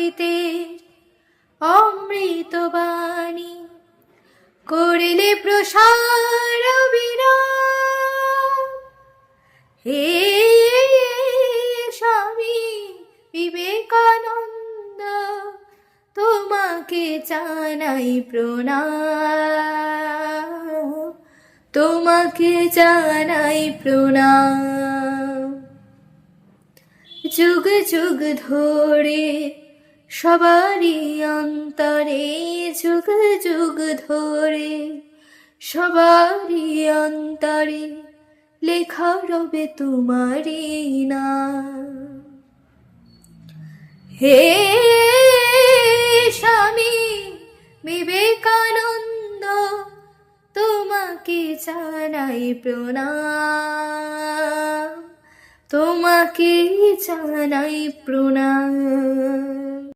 অমৃতের অমৃতবাণী করিলে প্রসার বিরাম। হে স্বামী বিবেকানন্দ, তোমাকে জানাই প্রণাম, তোমাকে জানাই প্রণাম। যুগ যুগ ধরে সবারই অন্তরে, যুগ যুগ ধরে সবারই অন্তরে লেখা রবে তোমারই নাম। হে স্বামী বিবেকানন্দ, তোমাকে জানাই প্রণাম, তোমাকে জানাই প্রণাম।